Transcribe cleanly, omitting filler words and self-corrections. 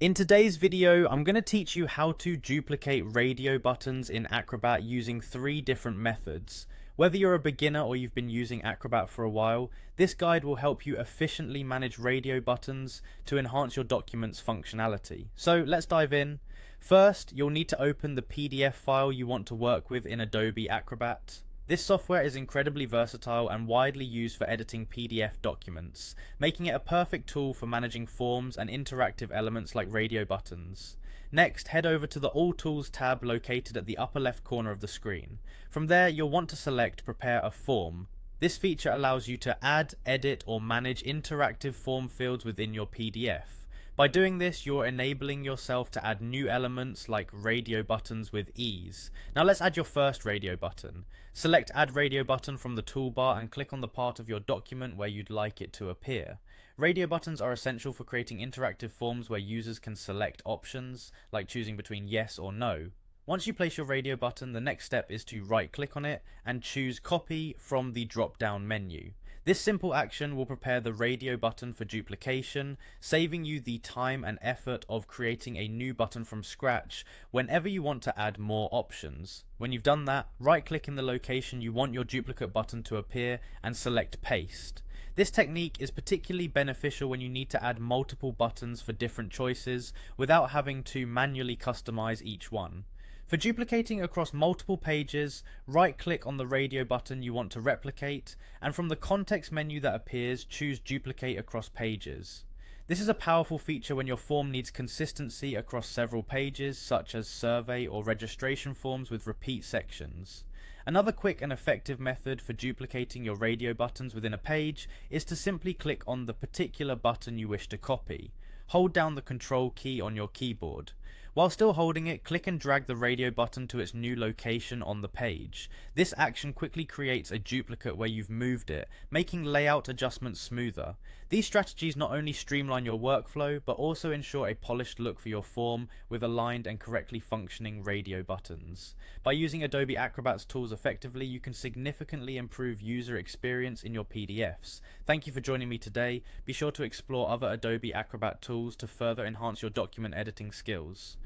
In today's video, I'm going to teach you how to duplicate radio buttons in Acrobat using 3 different methods. Whether you're a beginner or you've been using Acrobat for a while, this guide will help you efficiently manage radio buttons to enhance your document's functionality. So let's dive in. First, you'll need to open the PDF file you want to work with in Adobe Acrobat. This software is incredibly versatile and widely used for editing PDF documents, making it a perfect tool for managing forms and interactive elements like radio buttons. Next, head over to the All Tools tab located at the upper left corner of the screen. From there, you'll want to select Prepare a Form. This feature allows you to add, edit, or manage interactive form fields within your PDF. By doing this, you're enabling yourself to add new elements like radio buttons with ease. Now let's add your first radio button. Select Add Radio Button from the toolbar and click on the part of your document where you'd like it to appear. Radio buttons are essential for creating interactive forms where users can select options, like choosing between yes or no. Once you place your radio button, the next step is to right-click on it and choose Copy from the drop-down menu. This simple action will prepare the radio button for duplication, saving you the time and effort of creating a new button from scratch whenever you want to add more options. When you've done that, right-click in the location you want your duplicate button to appear and select Paste. This technique is particularly beneficial when you need to add multiple buttons for different choices without having to manually customize each one. For duplicating across multiple pages, right-click on the radio button you want to replicate, and from the context menu that appears, choose Duplicate across pages. This is a powerful feature when your form needs consistency across several pages, such as survey or registration forms with repeat sections. Another quick and effective method for duplicating your radio buttons within a page is to simply click on the particular button you wish to copy. Hold down the Control key on your keyboard. While still holding it, click and drag the radio button to its new location on the page. This action quickly creates a duplicate where you've moved it, making layout adjustments smoother. These strategies not only streamline your workflow, but also ensure a polished look for your form with aligned and correctly functioning radio buttons. By using Adobe Acrobat's tools effectively, you can significantly improve user experience in your PDFs. Thank you for joining me today. Be sure to explore other Adobe Acrobat tools to further enhance your document editing skills.